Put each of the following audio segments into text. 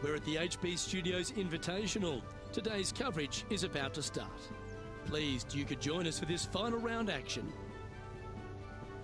We're at the HB Studios Invitational. Today's coverage is about to start. Pleased you could join us for this final round action.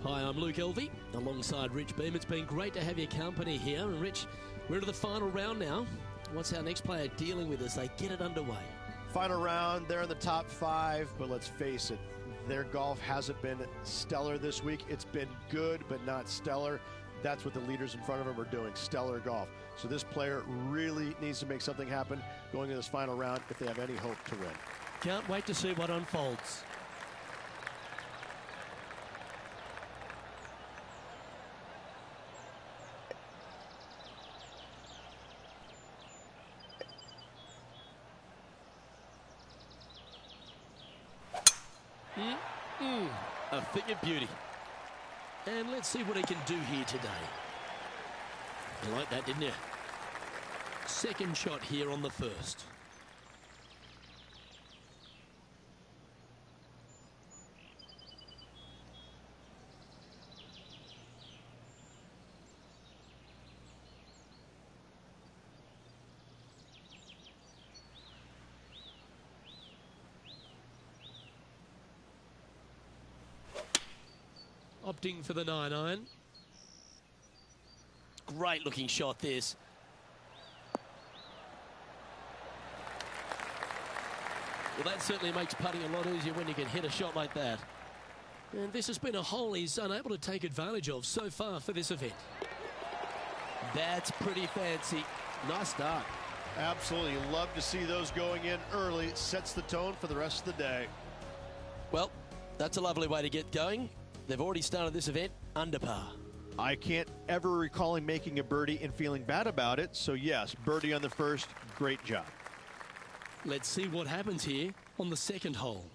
Hi, I'm Luke Elvey, alongside Rich Beam. It's been great to have your company here. And Rich, we're to the final round now. What's our next player dealing with as they get it underway? Final round, they're in the top 5, but let's face it, their golf hasn't been stellar this week. It's been good, but not stellar. That's what the leaders in front of them are doing, stellar golf. So this player really needs to make something happen going into this final round if they have any hope to win. Can't wait to see what unfolds. A thing of beauty. And let's see what he can do here today. You like that, didn't you? Second shot here on the first. Opting for the 9-iron. Great looking shot this. Well, that certainly makes putting a lot easier when you can hit a shot like that. And this has been a hole he's unable to take advantage of so far for this event. That's pretty fancy. Nice start. Absolutely. Love to see those going in early. Sets the tone for the rest of the day. Well, that's a lovely way to get going. They've already started this event under par. I can't ever recall him making a birdie and feeling bad about it. So yes, birdie on the first, great job. Let's see what happens here on the second hole.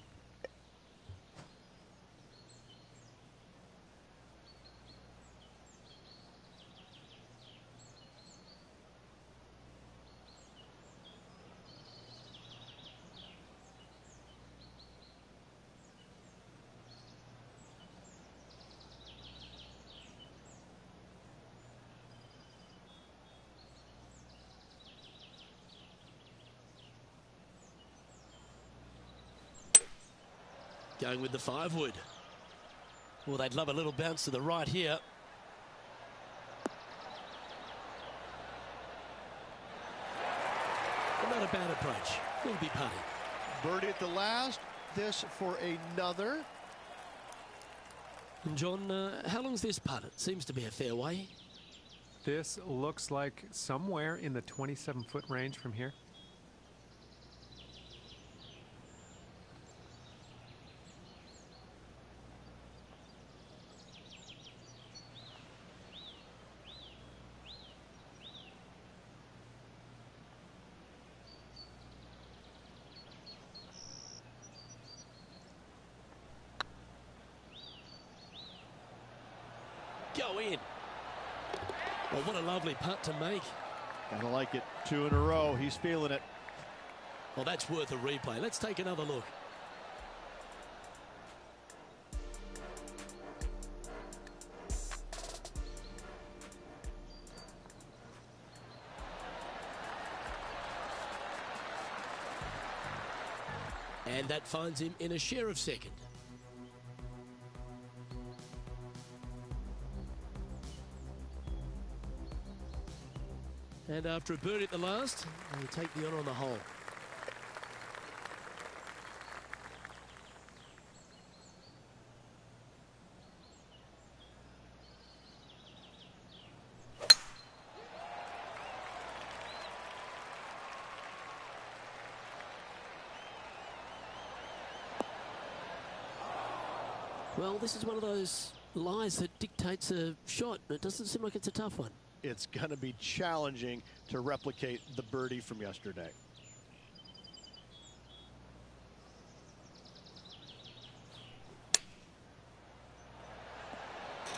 Going with the 5-wood. Well, they'd love a little bounce to the right here. But not a bad approach. Will be putting. Birdie at the last. This for another. And John, how long's this putt? It seems to be a fair way. This looks like somewhere in the 27-foot range from here. Go in. Well, what a lovely putt to make. Gotta like it. 2 in a row. He's feeling it. Well, that's worth a replay. Let's take another look. And that finds him in a share of second. And after a birdie at the last, they take the honour on the hole. Well, this is one of those lies that dictates a shot. It doesn't seem like it's a tough one. It's going to be challenging to replicate the birdie from yesterday.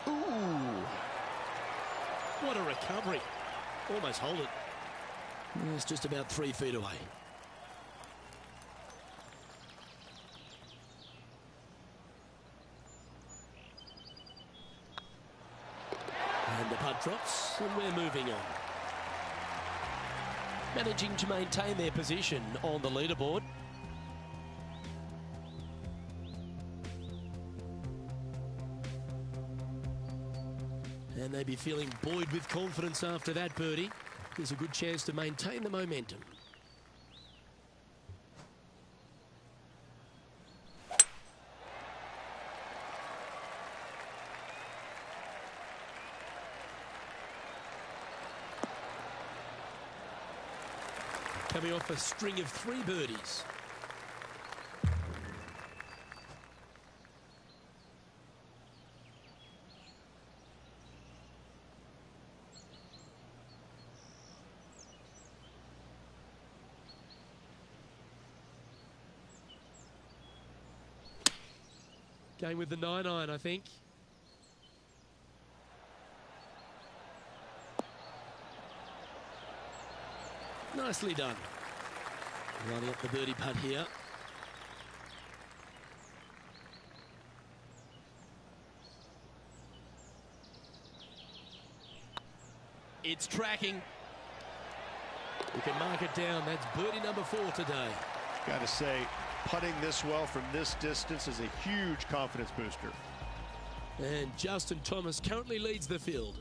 Ooh. What a recovery. Almost hold it. It's just about 3 feet away. And the putt drops, and we're moving on. managing to maintain their position on the leaderboard. And they'd be feeling buoyed with confidence after that birdie. There's a good chance to maintain the momentum. Coming off a string of 3 birdies. Going with the 9-iron, I think. Nicely done. Lining up the birdie putt here. It's tracking. We can mark it down. That's birdie number 4 today. Got to say, putting this well from this distance is a huge confidence booster. And Justin Thomas currently leads the field.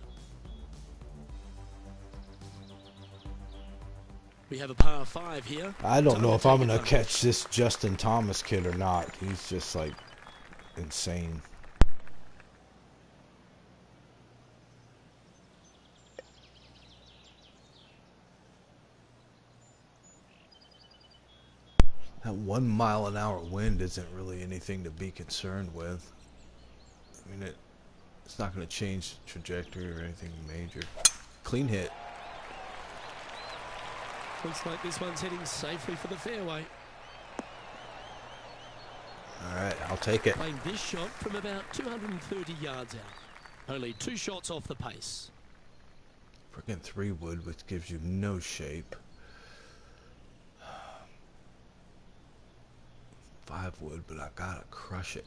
We have a par 5 here. I don't know if I'm going to catch this Justin Thomas kid or not. He's just like insane. That 1 mile an hour wind isn't really anything to be concerned with. I mean, it's not going to change the trajectory or anything major. Clean hit. Looks like this one's heading safely for the fairway. All right, I'll take it. Playing this shot from about 230 yards out. Only 2 shots off the pace. Freaking 3 wood, which gives you no shape. 5 wood, but I gotta crush it.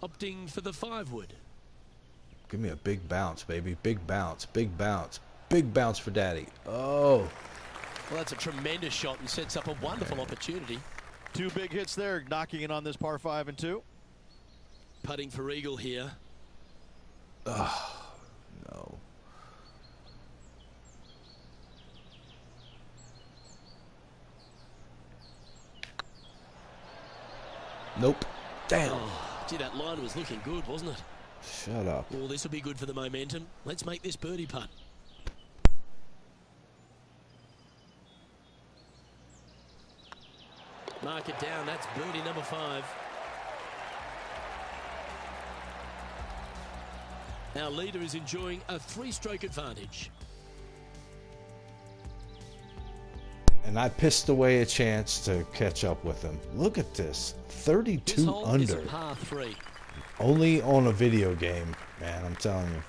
Opting for the 5 wood. Give me a big bounce, baby. Big bounce, big bounce. Big bounce for daddy. Oh. Well, that's a tremendous shot and sets up a wonderful opportunity. 2 big hits there, knocking in on this par 5 and 2. Putting for eagle here. Oh, no. Nope. Damn. Oh, gee, that line was looking good, wasn't it? Shut up. Well, this will be good for the momentum. Let's make this birdie putt. Mark it down. That's birdie number 5. Our leader is enjoying a 3-stroke advantage. And I pissed away a chance to catch up with him. Look at this. 32 This hole is a under. par 3. Only on a video game, man, I'm telling you.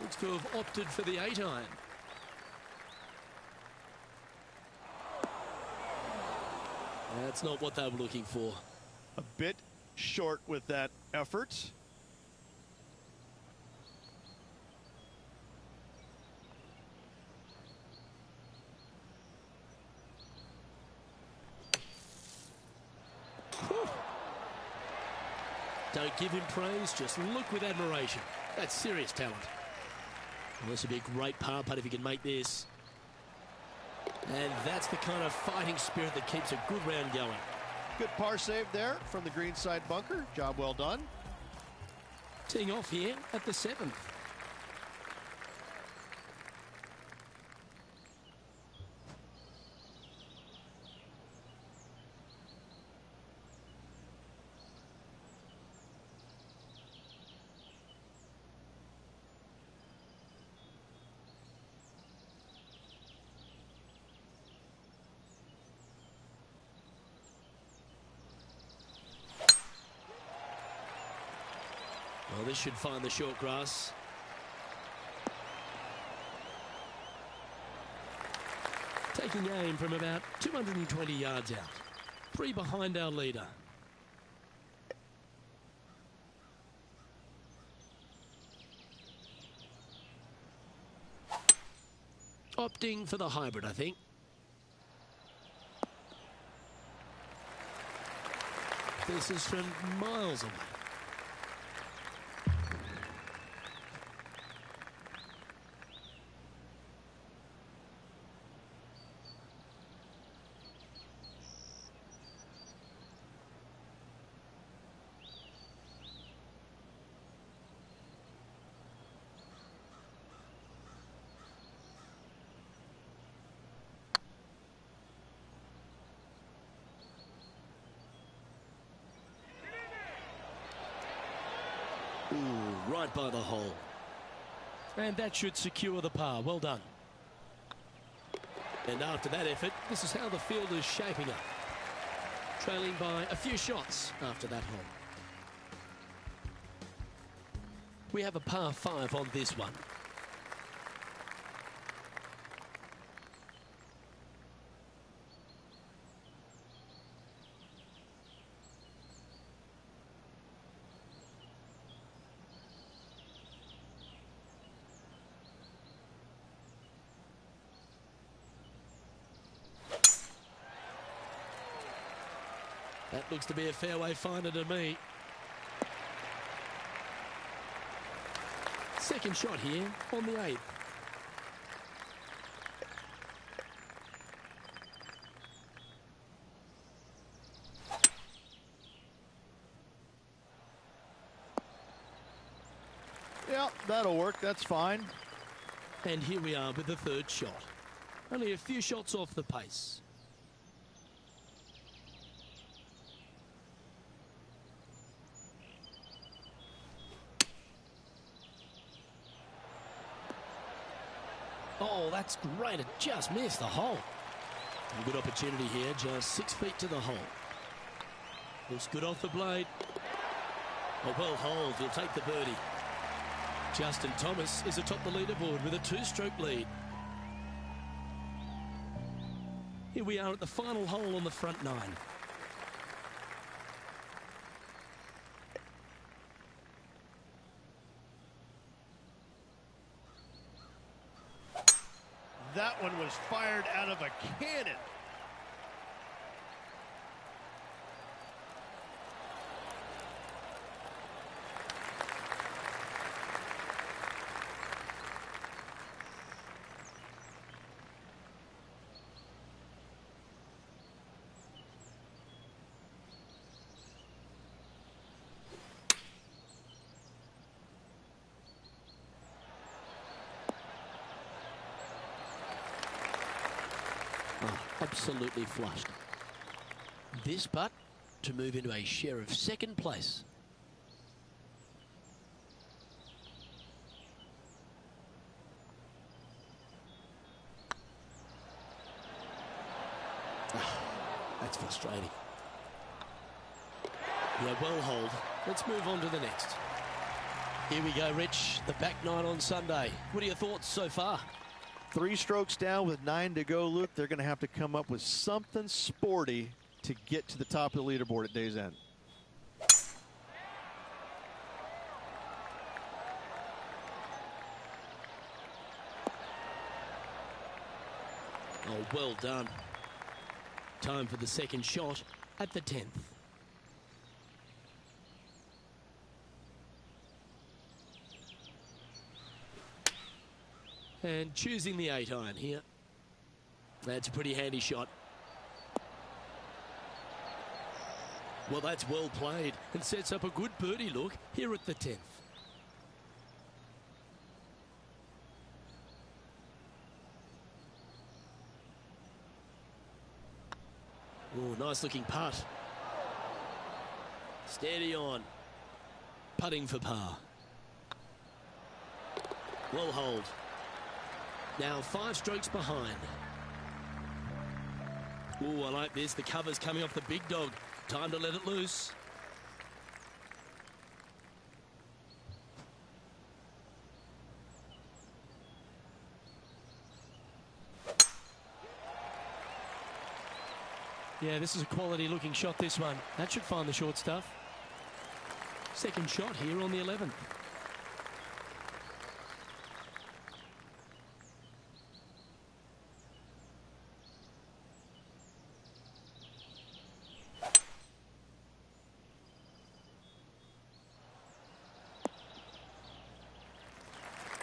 Looks to have opted for the 8-iron. That's not what they were looking for. A bit short with that effort. Whew. Don't give him praise, just look with admiration. That's serious talent. Well, this would be a great par putt if he can make this. And that's the kind of fighting spirit that keeps a good round going. Good par save there from the greenside bunker. Job well done. Teeing off here at the 7th. Well, this should find the short grass. Taking aim from about 220 yards out. 3 behind our leader. Opting for the hybrid, I think. This is from miles away. Ooh, right by the hole. And that should secure the par. Well done. And after that effort, this is how the field is shaping up. Trailing by a few shots after that hole. We have a par 5 on this one. That looks to be a fairway finder to me. Second shot here on the 8th. Yeah, that'll work. That's fine. And here we are with the third shot. Only a few shots off the pace. Oh, that's great. It just missed the hole. A good opportunity here, just 6 feet to the hole. Looks good off the blade. A well hold, he'll take the birdie. Justin Thomas is atop the leaderboard with a 2-stroke lead. Here we are at the final hole on the front 9. That one was fired out of a cannon. Oh, absolutely flushed. This putt to move into a share of second place. Oh, that's frustrating. Yeah, well hold. Let's move on to the next. Here we go, Rich. The back 9 on Sunday. What are your thoughts so far? 3 strokes down with 9 to go, Luke. They're going to have to come up with something sporty to get to the top of the leaderboard at day's end. Oh, well done. Time for the second shot at the 10th. And choosing the 8-iron here. That's a pretty handy shot. Well, that's well played and sets up a good birdie look here at the 10th. Oh, nice looking putt. Steady on. Putting for par. Well hold. Now 5 strokes behind. Ooh, I like this. The cover's coming off the big dog. Time to let it loose. Yeah, this is a quality looking shot, this one. That should find the short stuff. Second shot here on the 11th.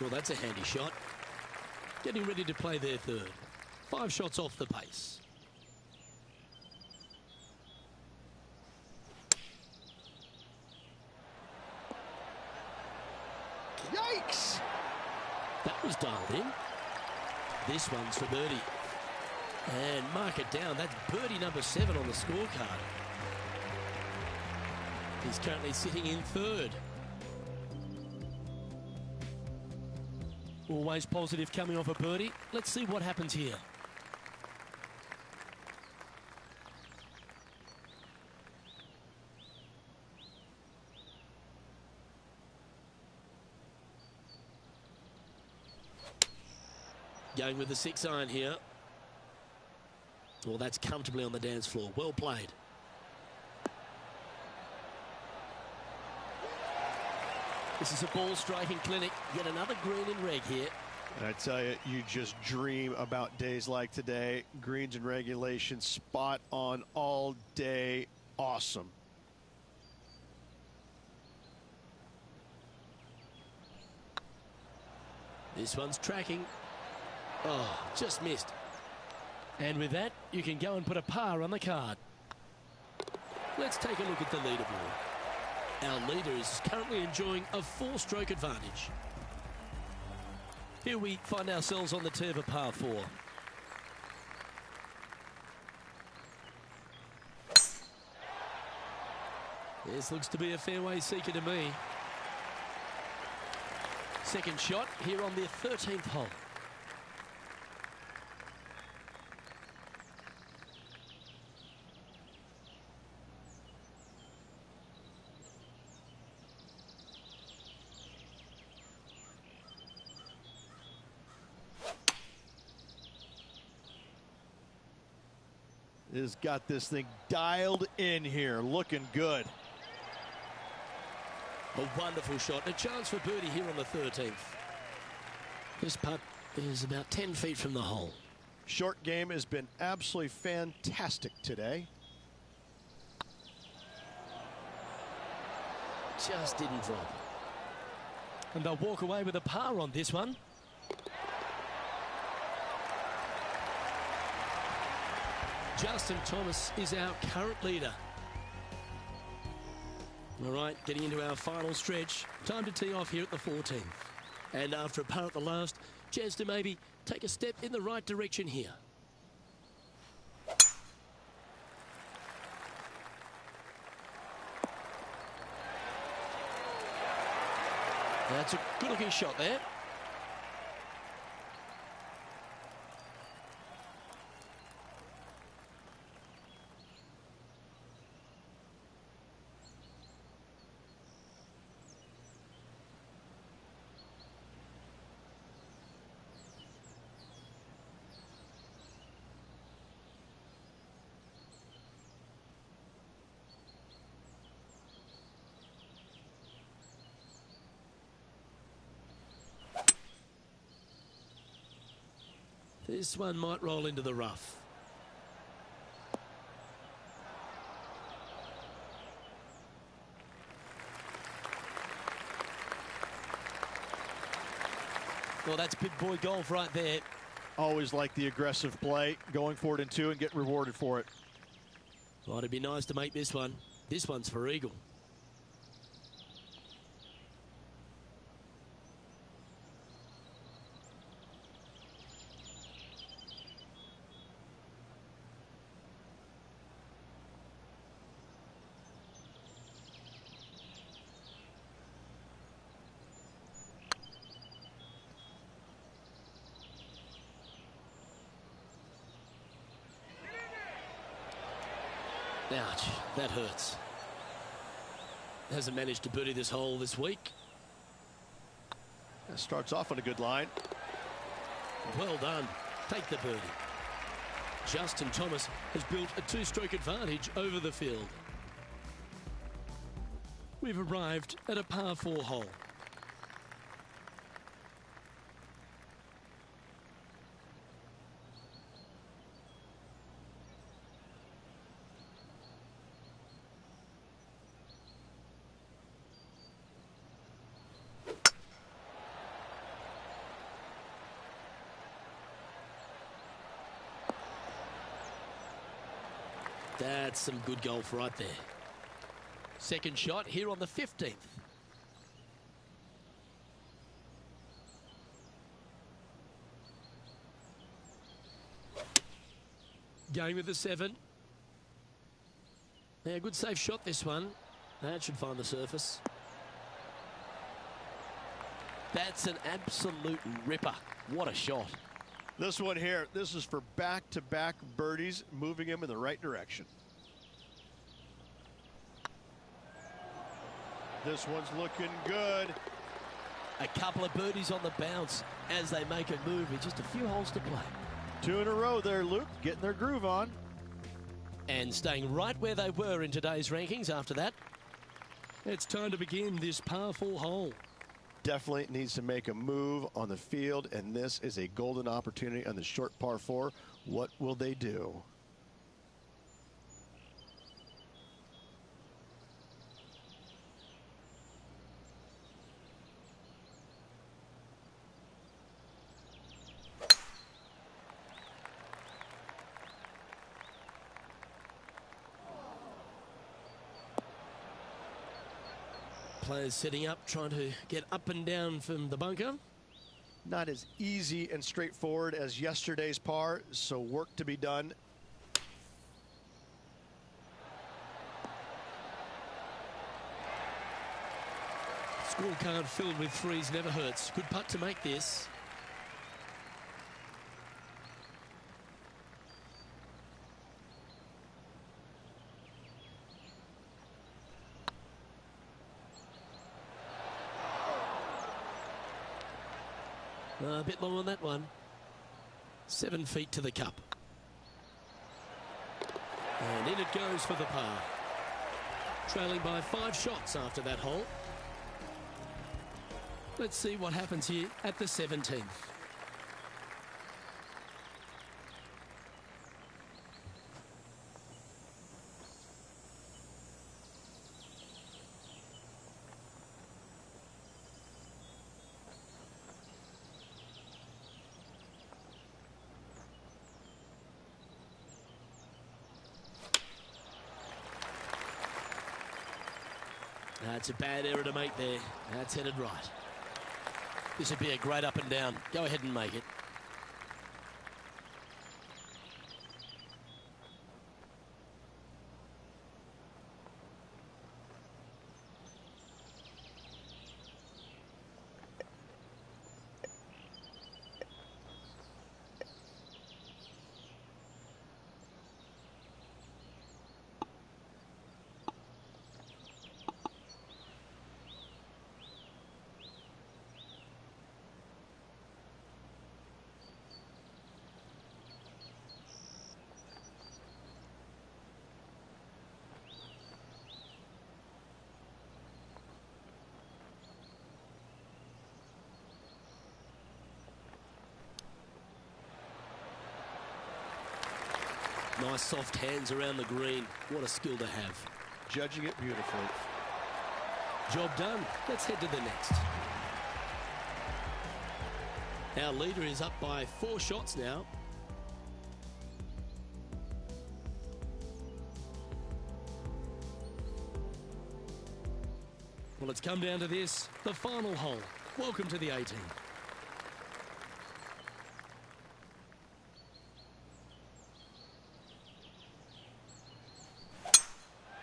Well, that's a handy shot. Getting ready to play their third. 5 shots off the pace. Yikes! That was dialed in. This one's for birdie. And mark it down. That's birdie number 7 on the scorecard. He's currently sitting in third. Always positive coming off a birdie. Let's see what happens here. Going with the 6-iron here. Well, that's comfortably on the dance floor. Well played. This is a ball striking clinic. Yet another green in reg here. And I tell you, you just dream about days like today. Greens and regulation, spot on all day. Awesome. This one's tracking. Oh, just missed. And with that, you can go and put a par on the card. Let's take a look at the leaderboard. Our leader is currently enjoying a 4-stroke advantage. Here we find ourselves on the tee of a par 4. This looks to be a fairway seeker to me. Second shot here on the 13th hole. Has got this thing dialed in here, looking good. A wonderful shot. A chance for birdie here on the 13th. This putt is about 10 feet from the hole. Short game has been absolutely fantastic today. Just didn't drop. And they'll walk away with a par on this one. Justin Thomas is our current leader. All right, getting into our final stretch. Time to tee off here at the 14th. And after a par at the last, chance to maybe take a step in the right direction here. That's a good-looking shot there. This one might roll into the rough. Well, that's big boy golf right there. Always like the aggressive play, going for it in 2 and getting rewarded for it. Well, it'd be nice to make this one. This one's for eagle. Ouch, that hurts. Hasn't managed to birdie this hole this week. That starts off on a good line. Well done. Take the birdie. Justin Thomas has built a two-stroke advantage over the field. We've arrived at a par 4 hole. That's some good golf right there. Second shot here on the 15th. Going with the 7. Yeah, good safe shot this one. That should find the surface. That's an absolute ripper. What a shot. This one here, this is for back-to-back birdies, moving him in the right direction. This one's looking good. A couple of birdies on the bounce as they make a move with just a few holes to play. 2 in a row there, Luke, getting their groove on. And staying right where they were in today's rankings after that. It's time to begin this par 4 hole. Definitely needs to make a move on the field, and this is a golden opportunity on the short par 4. What will they do? Players setting up, trying to get up and down from the bunker. Not as easy and straightforward as yesterday's par, so work to be done. Scorecard filled with threes never hurts. Good putt to make this. A bit long on that one. 7 feet to the cup. And in it goes for the par. Trailing by 5 shots after that hole. Let's see what happens here at the 17th. That's a bad error to make there. That's headed right. This would be a great up and down. Go ahead and make it. Nice soft hands around the green. What a skill to have. Judging it beautifully. Job done. Let's head to the next. Our leader is up by 4 shots now. Well, it's come down to this, the final hole. Welcome to the 18.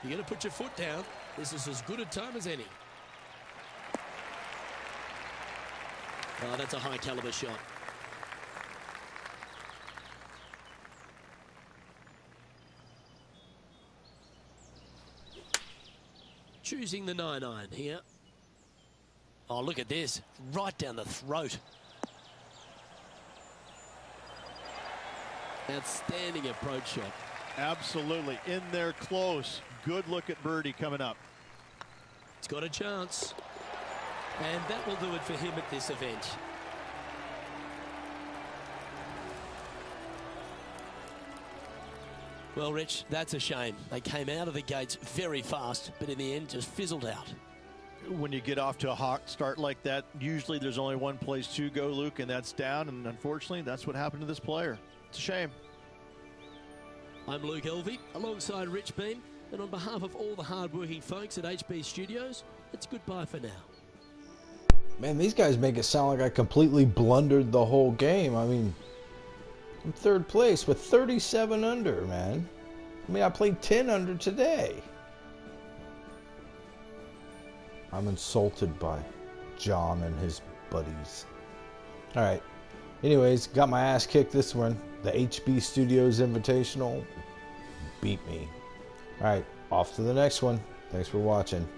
You're going to put your foot down. This is as good a time as any. Oh, that's a high caliber shot. Choosing the 9-iron here. Oh, look at this. Right down the throat. Outstanding approach shot. Absolutely. In there close. Good look at birdie coming up. It's got a chance. And that will do it for him at this event. Well, Rich, that's a shame. They came out of the gates very fast, but in the end just fizzled out. When you get off to a hot start like that, usually there's only one place to go, Luke, and that's down. And unfortunately, that's what happened to this player. It's a shame. I'm Luke Elvey, alongside Rich Beam, and on behalf of all the hard-working folks at HB Studios, it's goodbye for now. Man, these guys make it sound like I completely blundered the whole game. I mean, I'm third place with 37 under, man. I mean, I played 10 under today. I'm insulted by John and his buddies. All right. Anyways, got my ass kicked this one. The HB Studios Invitational beat me. All right, off to the next one. Thanks for watching.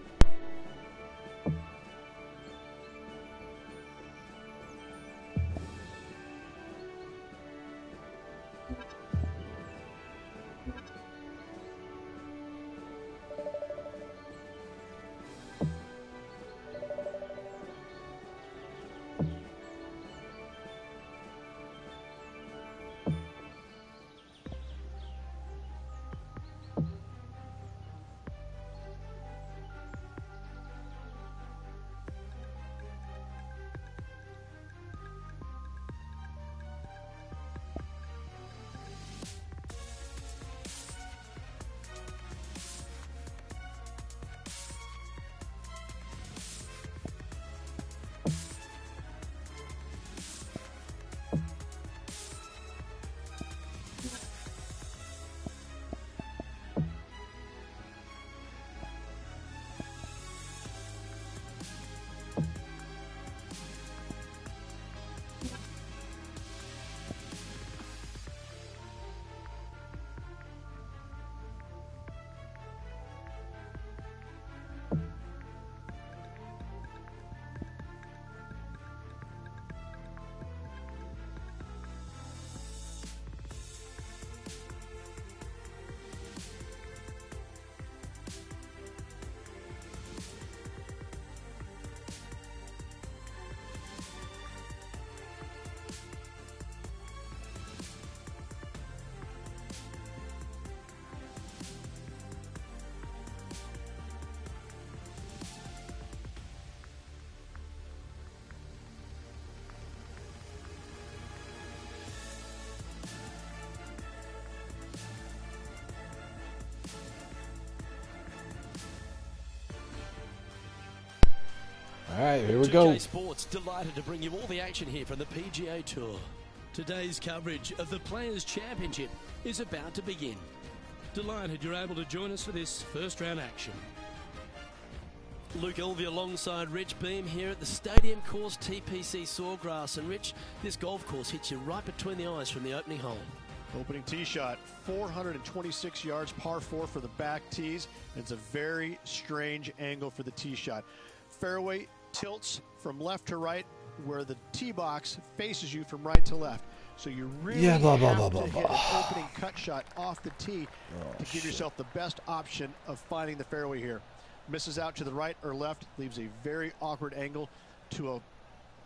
All right, here we go. 2K Sports delighted to bring you all the action here from the PGA Tour. Today's coverage of the Players' Championship is about to begin. Delighted you're able to join us for this first round action. Luke Elvey alongside Rich Beam here at the Stadium Course TPC Sawgrass. And Rich, this golf course hits you right between the eyes from the opening hole. Opening tee shot, 426 yards, par 4 for the back tees. It's a very strange angle for the tee shot. Fairway tilts from left to right, where the tee box faces you from right to left. So you really have to hit an opening cut shot off the tee to give yourself the best option of finding the fairway here. Misses out to the right or left, leaves a very awkward angle to a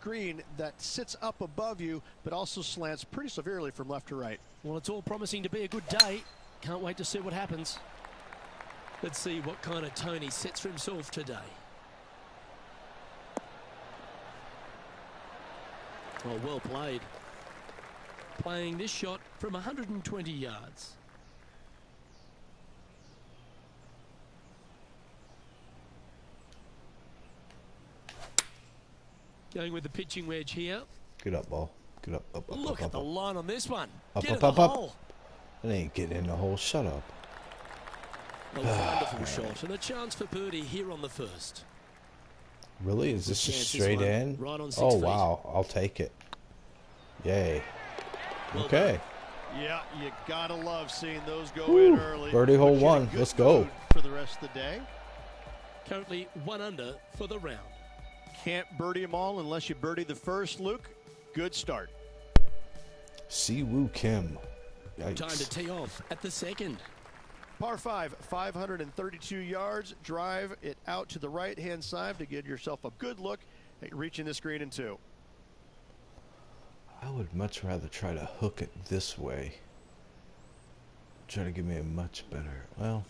green that sits up above you, but also slants pretty severely from left to right. Well, it's all promising to be a good day. Can't wait to see what happens. Let's see what kind of tone he sets for himself today. Oh, well played. Playing this shot from 120 yards. Going with the pitching wedge here. Get up, ball. Get up, up, up. Look at the line on this one. Up, Get up, in the up, up. hole. It ain't getting in the hole. Shut up. A wonderful shot and a chance for birdie here on the first. Really? Is this just Chances straight one, in? right on 6 Oh, feet. wow. I'll take it. Yay. Well Okay. Yeah, you gotta love seeing those go Woo. in early. Birdie hole Puts you in a one. good Let's go. mood for the rest of the day. Currently 1 under for the round. Can't birdie them all unless you birdie the first, Luke. Good start. Siwoo Kim, Time to Yikes. tee off at the second. Par 5, 532 yards. Drive it out to the right-hand side to give yourself a good look at reaching this green in 2. I would much rather try to hook it this way. Try to give me a much better, well,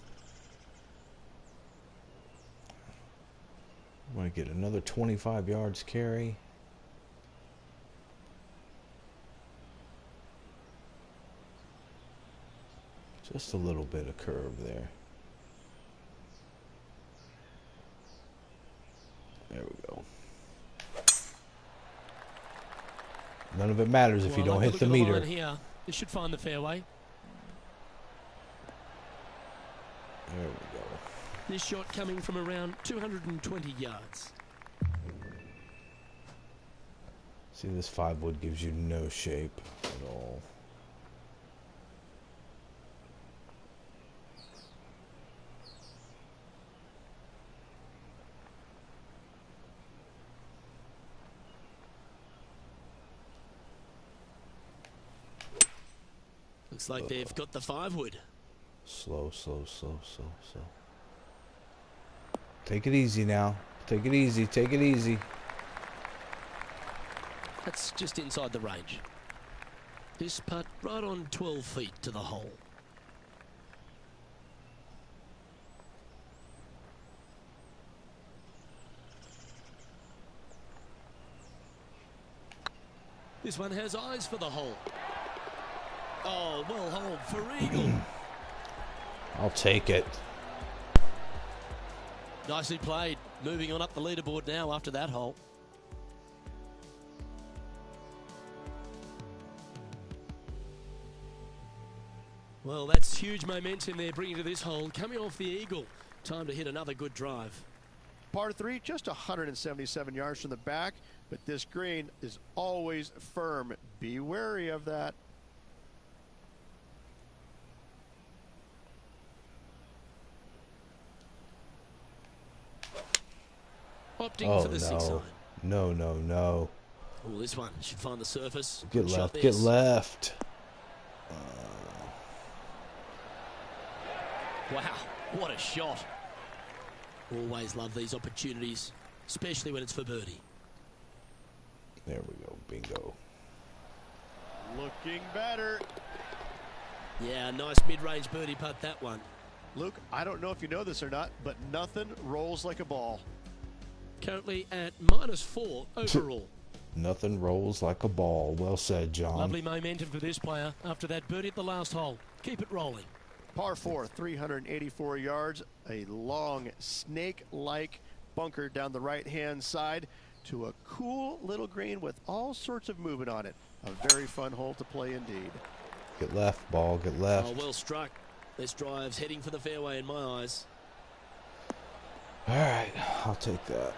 I want to get another 25 yards carry. Just a little bit of curve there. There we go. None of it matters if you don't hit the meter. Here. This should find the fairway. There we go. This shot coming from around 220 yards. See, this 5 wood gives you no shape at all. Looks like they've got the 5 wood. Slow, slow, slow, slow, slow. Take it easy now. Take it easy. Take it easy. That's just inside the range. This putt right on 12 feet to the hole. This one has eyes for the hole. Oh, well holed for eagle. I'll take it. Nicely played. Moving on up the leaderboard now after that hole. Well, that's huge momentum they're bringing to this hole. Coming off the eagle. Time to hit another good drive. Par 3, just 177 yards from the back, but this green is always firm. Be wary of that. Opting for the 6 iron. No, no, no. Oh, this one should find the surface. Get Good shot left. this. Get left. Wow, what a shot. Always love these opportunities, especially when it's for birdie. There we go. Bingo. Looking better. Yeah, nice mid-range birdie putt, that one. Luke, I don't know if you know this or not, but nothing rolls like a ball. Currently at -4 overall. Nothing rolls like a ball. Well said, John. Lovely momentum for this player after that birdie at the last hole. Keep it rolling. Par 4, 384 yards, a long snake-like bunker down the right-hand side to a cool little green with all sorts of movement on it. A very fun hole to play indeed. Get left, ball. Get left. Oh, well struck. This drive's heading for the fairway in my eyes. All right, I'll take that.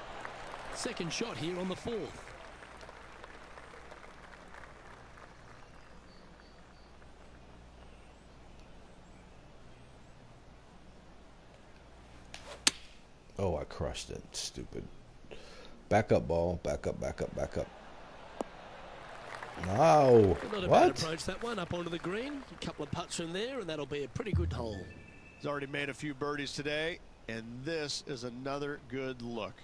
Second shot here on the 4th. Oh, I crushed it. Stupid. Back up, ball. Back up, back up, back up. No. Not a bad What? approach, that one, up onto the green. A couple of putts from there, and that'll be a pretty good hole. He's already made a few birdies today, and this is another good look.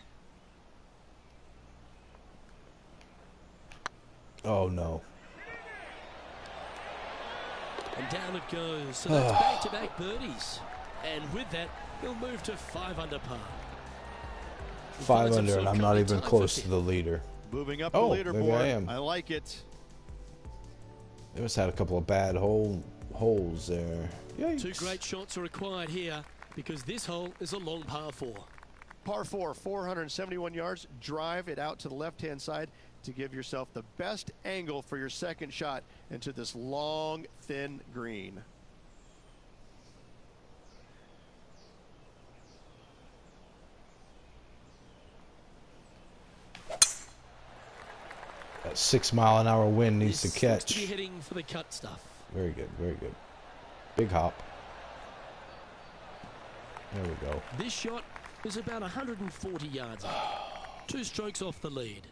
Oh, no. And down it goes. So that's back-to-back birdies. And with that, he'll move to 5 under par. 5 under, and I'm not even close to the. the leader. Moving up Oh, the maybe leaderboard. I am. I like it. They must have had a couple of bad holes there. Yikes. 2 great shots are required here because this hole is a long par 4. Par 4, 471 yards. Drive it out to the left-hand side to give yourself the best angle for your second shot into this long, thin green. That 6 mile an hour wind needs This to looks catch. to be hitting for the cut stuff. Very good, very good. Big hop. There we go. This shot is about 140 yards up. 2 strokes off the lead.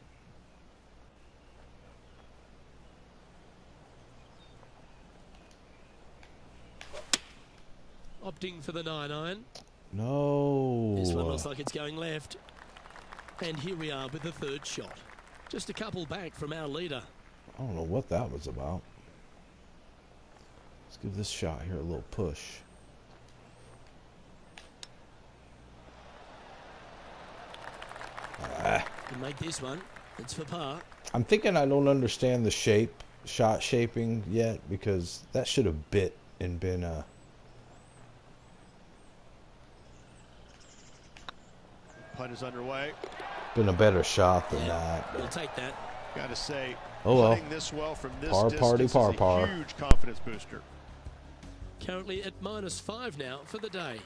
opting for the 9-iron. No. This one looks like it's going left. And here we are with the third shot. Just a couple back from our leader. I don't know what that was about. Let's give this shot here a little push. You make this one. It's for par. I'm thinking I don't understand the shot shaping yet, because that should have bit and been a... Putt is underway. Been a better shot than that. We'll take that. Got to say, Oh well. putting this well from this Par distance party, par is a par. huge confidence booster. Currently at -5 now for the day.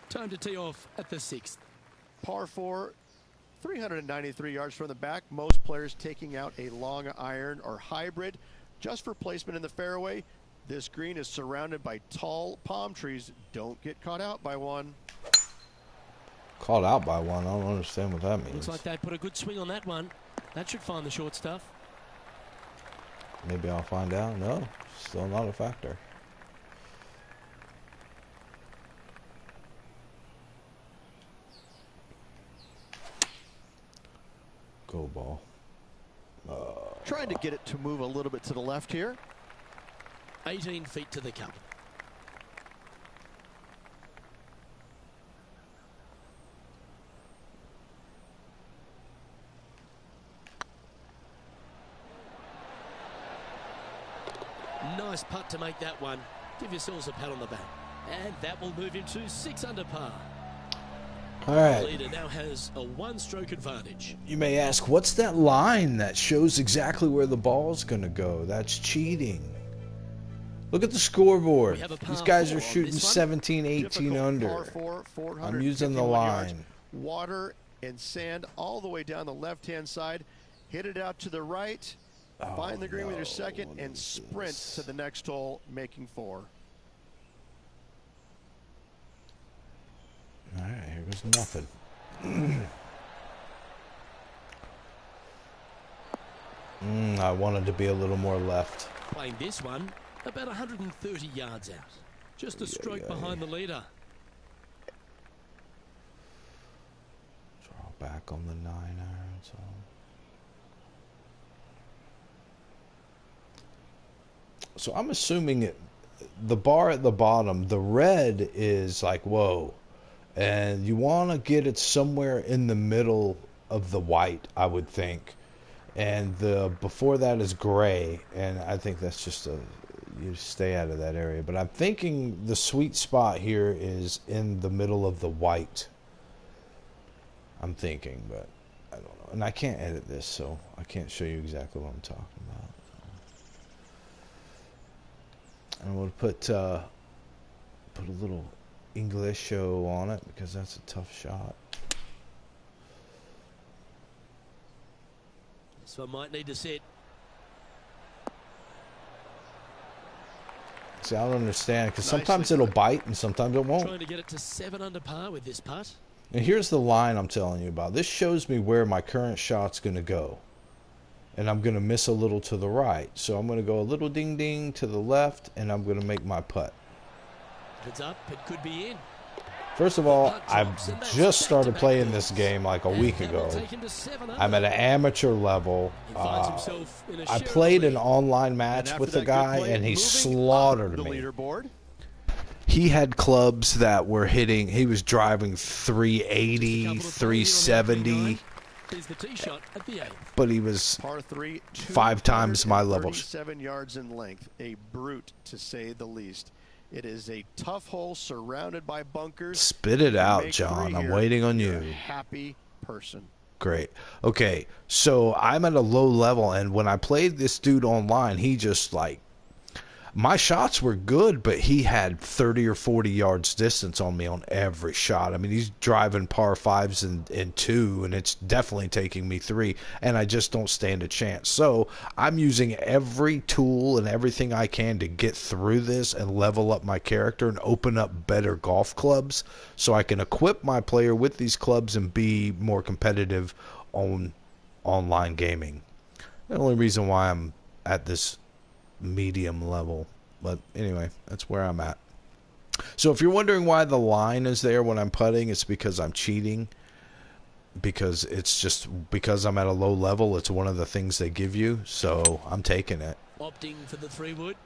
Time to tee off at the 6th. Par 4, 393 yards from the back. Most players taking out a long iron or hybrid just for placement in the fairway. This green is surrounded by tall palm trees. Don't get caught out by one. Caught out by one. I don't understand what that means. Looks like they put a good swing on that one. That should find the short stuff. Maybe I'll find out. No, still not a factor. Go ball. Trying to get it to move a little bit to the left here. 18 feet to the cup. Nice putt to make that one. Give yourselves a pat on the back. And that will move him to 6 under par. All The right. leader now has a 1-stroke advantage. You may ask, what's that line that shows exactly where the ball's going to go? That's cheating. Look at the scoreboard. We have a par These guys 4 are on shooting this one. 17, 18 Difficult under. Par 4, 451 I'm using the yards. line. Water and sand all the way down the left-hand side. Hit it out to the right. Find the green with your second what and is sprint this? to the next hole, making 4. All right, here goes nothing. I wanted to be a little more left. Playing this one about 130 yards out. Just a stroke behind the leader. Draw back on the 9-iron. So. So I'm assuming the bar at the bottom, the red is like, whoa. And you want to get it somewhere in the middle of the white, I would think. And the before that is gray. And I think that's just you stay out of that area. But I'm thinking the sweet spot here is in the middle of the white. I'm thinking, but I don't know. And I can't edit this, so I can't show you exactly what I'm talking about. And we'll put a little English show on it because that's a tough shot. This one might need to sit. See, I don't understand because Nicely sometimes it'll bite and sometimes it won't. Trying to get it to 7 under par with this putt. And here's the line I'm telling you about. This shows me where my current shot's going to go. And I'm going to miss a little to the right. So I'm going to go a little ding-ding to the left, and I'm going to make my putt. If it's up, it could be in. First of all, I've just started playing this game like a week And that will ago. take him to 7 under. I'm at an amateur level. He finds himself in a I share played of an the lead. online And match after with that a good guy, play, and he moving slaughtered up the me. leaderboard. He had clubs that were hitting, he was driving 380, Couple of 370, Here's the tee shot at the 8th. but he was Par 3, 5 times my level. 37 yards in length. A brute, to say the least. It is a tough hole surrounded by bunkers. Spit it out, Make John. 3 I'm here. waiting on You're you. a happy person. Great. Okay, so I'm at a low level, and when I played this dude online, he just like, my shots were good, but he had 30 or 40 yards distance on me on every shot. I mean, he's driving par 5s in 2, and it's definitely taking me 3, and I just don't stand a chance. So I'm using every tool and everything I can to get through this and level up my character and open up better golf clubs so I can equip my player with these clubs and be more competitive on online gaming. The only reason why I'm at this medium level, but anyway, that's where I'm at. So if you're wondering why the line is there when I'm putting, it's because I'm cheating. Because it's just because I'm at a low level, it's one of the things they give you. So I'm taking it. Opting for the 3-wood.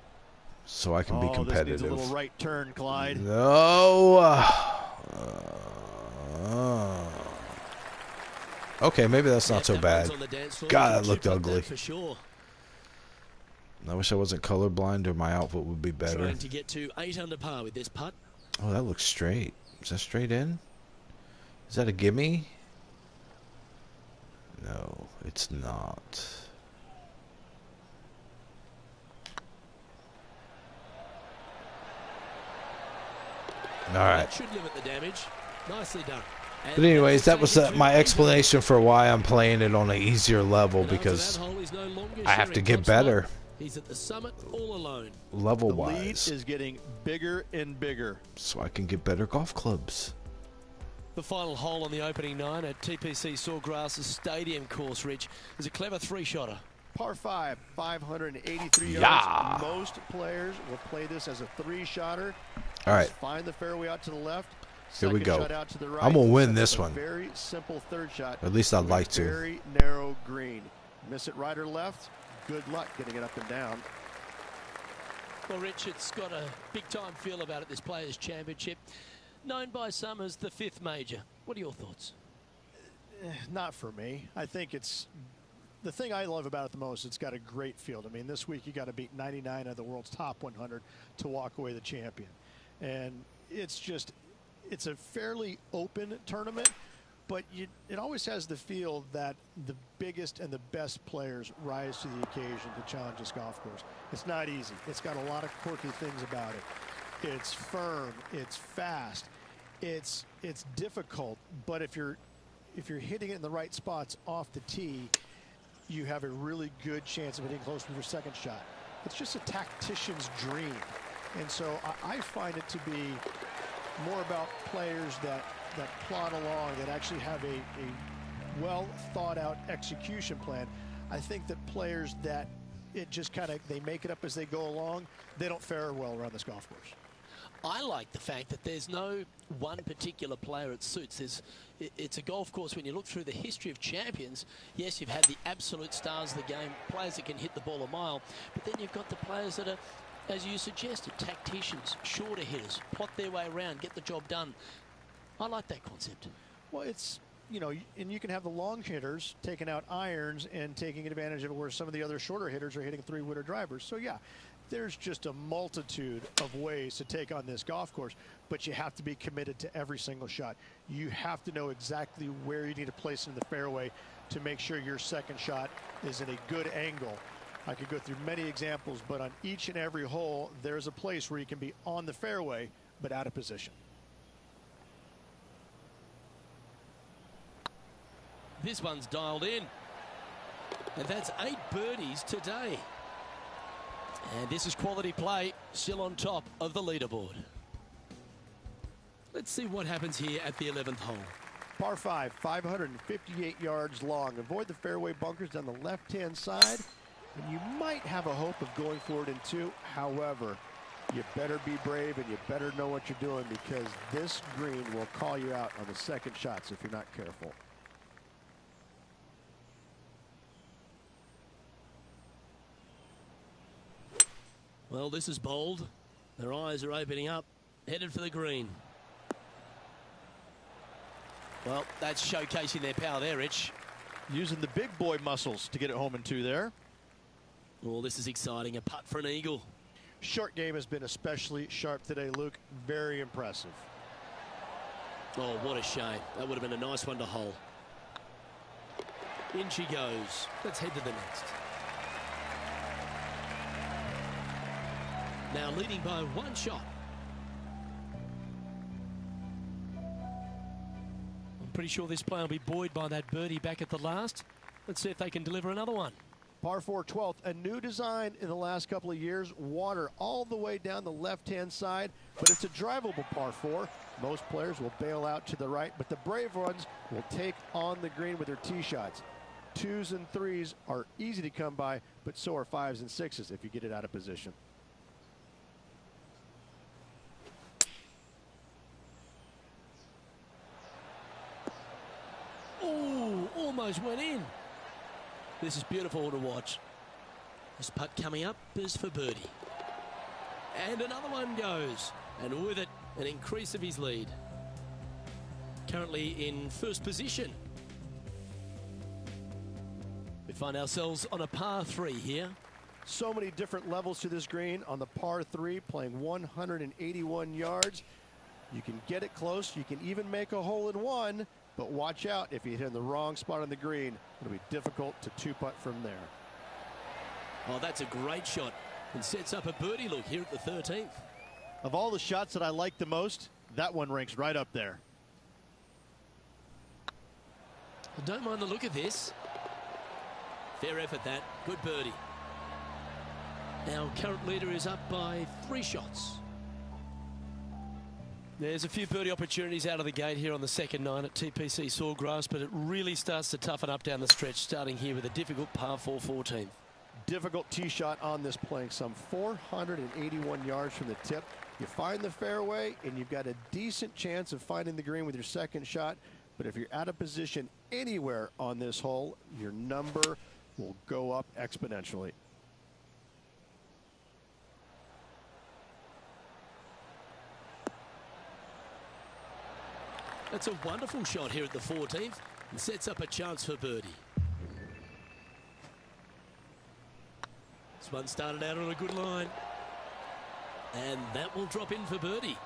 So I can be competitive. This needs a little right turn, Clyde. No. Okay, maybe that's not so bad. God, that looked ugly. For sure. I wish I wasn't colorblind, or my output would be better. Trying to get to 8 under par with this putt. Oh, that looks straight. Is that straight in? Is that a gimme? No, it's not. All right. That should limit the damage. Nicely done. But anyways, that was my explanation for why I'm playing it on an easier level, because I have to get better. He's at the summit all alone. Level-wise. The lead is getting bigger and bigger. So I can get better golf clubs. The final hole on the opening 9 at TPC Sawgrass Stadium course, Rich, is a clever 3-shotter. Par 5, 583 yards. Yeah. Most players will play this as a 3-shotter. All right. Find the fairway out to the left. Here we go. Shot out to the right. I'm going to win this one. Very simple third shot. At least I'd like to. Very narrow green. Miss it right or left. Good luck getting it up and down. Well, Rich, it's got a big-time feel about it, this Players' Championship. Known by some as the 5th major. What are your thoughts? Not for me. I think it's the thing I love about it the most. It's got a great field. I mean, this week you got to beat 99 of the world's top 100 to walk away the champion. And it's just, it's a fairly open tournament, but it always has the feel that the biggest and the best players rise to the occasion to challenge this golf course. It's not easy. It's got a lot of quirky things about it. It's firm, it's fast, it's difficult, but if you're hitting it in the right spots off the tee, you have a really good chance of hitting close with your second shot. It's just a tactician's dream. And so I find it to be more about players that plod along, that actually have a well thought out execution plan. I think that players that it just kind of, they make it up as they go along, they don't fare well around this golf course. I like the fact that there's no one particular player it suits. It's a golf course, when you look through the history of champions, yes, you've had the absolute stars of the game, players that can hit the ball a mile, but then you've got the players that are, as you suggested, tacticians, shorter hitters, plot their way around, get the job done. I like that concept. Well, it's, you know, and you can have the long hitters taking out irons and taking advantage of it, where some of the other shorter hitters are hitting 3-wooder drivers. So, yeah. There's just a multitude of ways to take on this golf course, but you have to be committed to every single shot. You have to know exactly where you need to place it in the fairway to make sure your second shot is in a good angle. I could go through many examples, but on each and every hole, there's a place where you can be on the fairway, but out of position. This one's dialed in. And that's 8 birdies today. And this is quality play, still on top of the leaderboard. Let's see what happens here at the 11th hole. Par 5, 558 yards long. Avoid the fairway bunkers down the left-hand side, and you might have a hope of going forward in 2. However, you better be brave and you better know what you're doing, because this green will call you out on the second shots if you're not careful. Well, this is bold. Their eyes are opening up, headed for the green. Well, that's showcasing their power there, Rich. Using the big boy muscles to get it home in 2 there. Well, this is exciting. A putt for an eagle. Short game has been especially sharp today, Luke. Very impressive. Oh, what a shame. That would have been a nice one to hole. In she goes. Let's head to the next. Now leading by 1 shot. I'm pretty sure this player will be buoyed by that birdie back at the last. Let's see if they can deliver another one. Par 4, 12th, a new design in the last couple of years. Water all the way down the left-hand side, but it's a drivable par 4. Most players will bail out to the right, but the brave ones will take on the green with their tee shots. 2s and 3s are easy to come by, but so are 5s and 6s if you get it out of position. almost went in. This is beautiful to watch. This putt coming up is for birdie. And another one goes. And with it, an increase of his lead. Currently in first position. We find ourselves on a par 3 here. So many different levels to this green on the par 3, playing 181 yards. You can get it close. You can even make a hole in one, but watch out if you hit in the wrong spot on the green. It'll be difficult to two-putt from there. Oh, that's a great shot and sets up a birdie look here at the 13th. Of all the shots that I like the most, that one ranks right up there. I don't mind the look of this. Fair effort that. Good birdie. Our current leader is up by 3 shots. There's a few birdie opportunities out of the gate here on the second 9 at TPC Sawgrass, but it really starts to toughen up down the stretch, starting here with a difficult par 4 14th. Difficult tee shot on this, playing some 481 yards from the tip. You find the fairway, and you've got a decent chance of finding the green with your second shot. But if you're out of position anywhere on this hole, your number will go up exponentially. That's a wonderful shot here at the 14th and sets up a chance for birdie. This one started out on a good line. And that will drop in for birdie.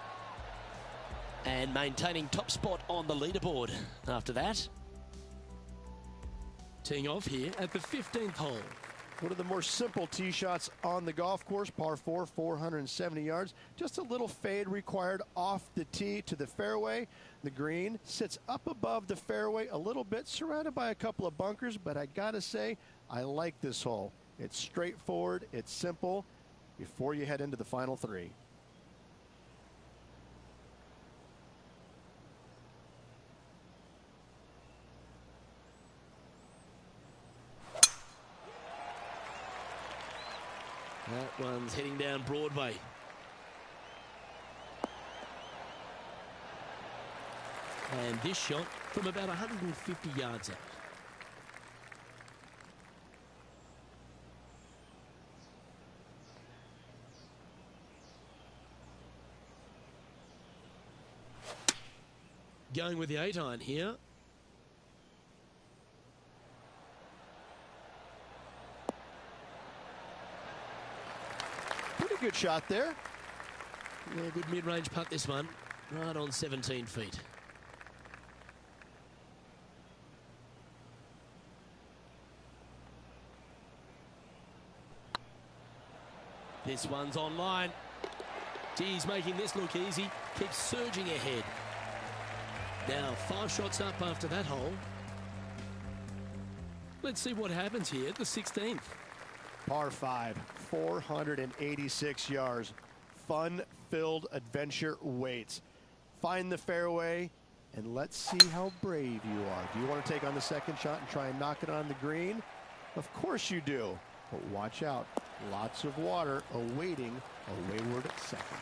And maintaining top spot on the leaderboard after that. Teeing off here at the 15th hole. One of the more simple tee shots on the golf course, par 4, 470 yards. Just a little fade required off the tee to the fairway. The green sits up above the fairway a little bit, surrounded by a couple of bunkers, but I gotta say, I like this hole. It's straightforward, it's simple, before you head into the final 3. That one's heading down Broadway. And this shot from about 150 yards out. Going with the 8-iron here. Pretty good shot there. Yeah, good mid-range putt this one. Right on 17 feet. This one's online. He's making this look easy. Keeps surging ahead. Now 5 shots up after that hole. Let's see what happens here at the 16th. Par 5, 486 yards. Fun-filled adventure waits. Find the fairway, and let's see how brave you are. Do you want to take on the second shot and try and knock it on the green? Of course you do. But watch out. Lots of water awaiting a wayward second.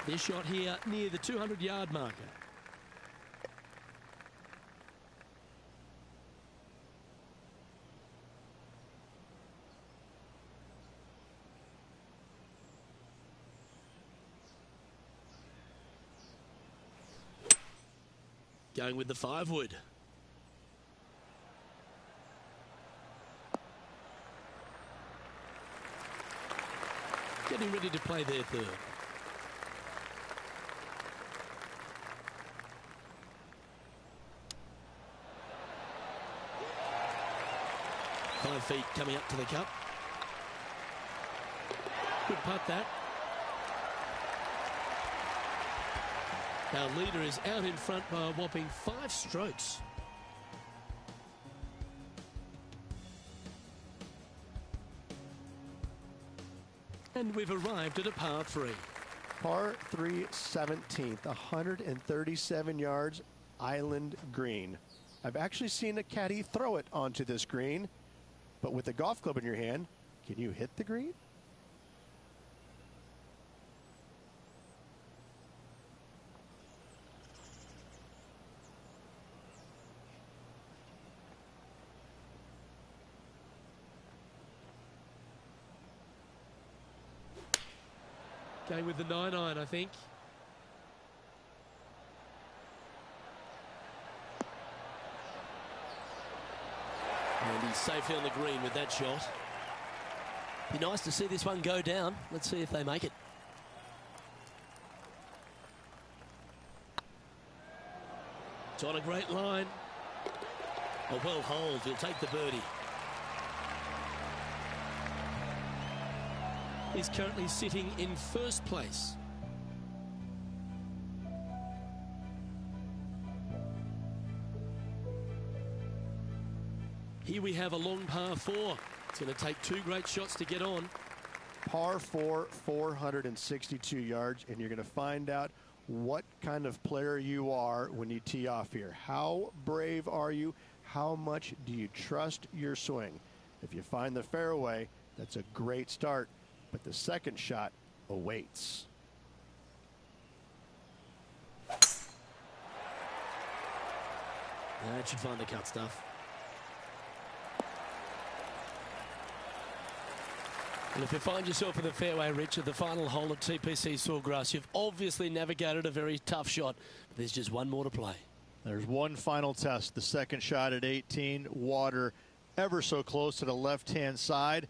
This shot here near the 200-yard marker. Going with the 5-wood. Getting ready to play their third. Five feet coming up to the cup. Good putt that. Our leader is out in front by a whopping 5 strokes. And we've arrived at a par 3. Par 3 17th, 137 yards, island green. I've actually seen a caddy throw it onto this green, but with a golf club in your hand, can you hit the green? Going with the 9-iron, I think. And he's safely on the green with that shot. Be nice to see this one go down. Let's see if they make it. It's on a great line. A well hold. He'll take the birdie. He's currently sitting in first place. Here we have a long par 4. It's going to take 2 great shots to get on. Par 4, 462 yards, and you're going to find out what kind of player you are when you tee off here. How brave are you? How much do you trust your swing? If you find the fairway, that's a great start, but the second shot awaits. That should find the cut stuff. And if you find yourself in the fairway, Rich, at the final hole at TPC Sawgrass, you've obviously navigated a very tough shot. But there's just one more to play. There's one final test. The second shot at 18. Water ever so close to the left-hand side.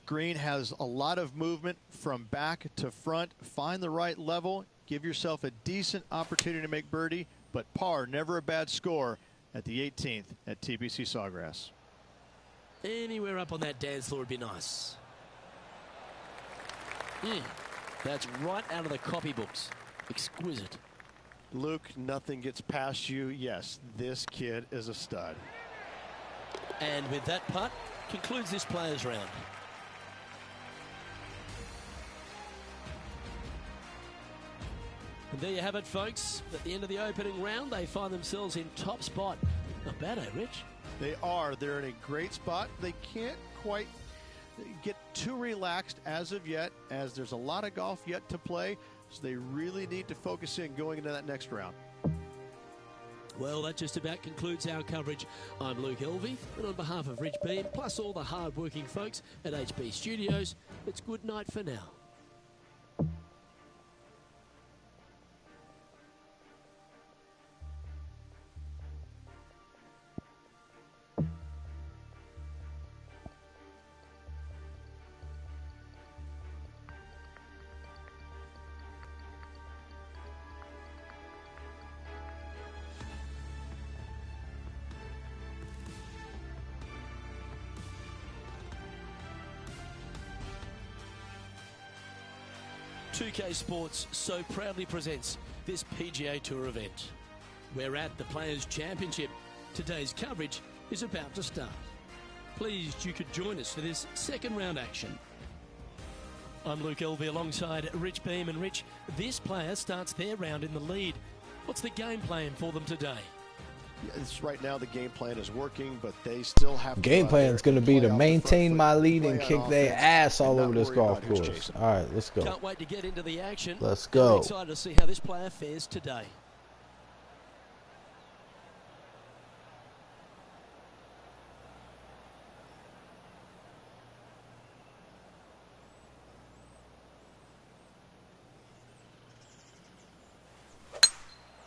Green has a lot of movement from back to front. Find the right level. Give yourself a decent opportunity to make birdie. But par, never a bad score at the 18th at TPC Sawgrass. Anywhere up on that dance floor would be nice. That's right out of the copybooks. Exquisite. Luke, nothing gets past you. Yes, this kid is a stud. And with that putt, concludes this players round. And there you have it, folks. At the end of the opening round, they find themselves in top spot. Not bad, eh, Rich? They are. They're in a great spot. They can't quite get too relaxed as of yet, as there's a lot of golf yet to play, so they really need to focus in going into that next round. Well, that just about concludes our coverage. I'm Luke Elvey, and on behalf of Rich Beam, plus all the hard-working folks at HB Studios, it's good night for now. .2K Sports so proudly presents this PGA Tour event. We're at the Players' Championship. Today's coverage is about to start. Pleased you could join us for this second round action. I'm Luke Elvey alongside Rich Beam, and Rich, this player starts their round in the lead. What's the game plan for them today? Yes, right now the game plan is working, but they still have to game plan is going to be to maintain my lead and kick their ass all over this golf who's course. chasing. All right, let's go. Can't wait to get into the action. Let's go. I'm excited to see how this player fares today.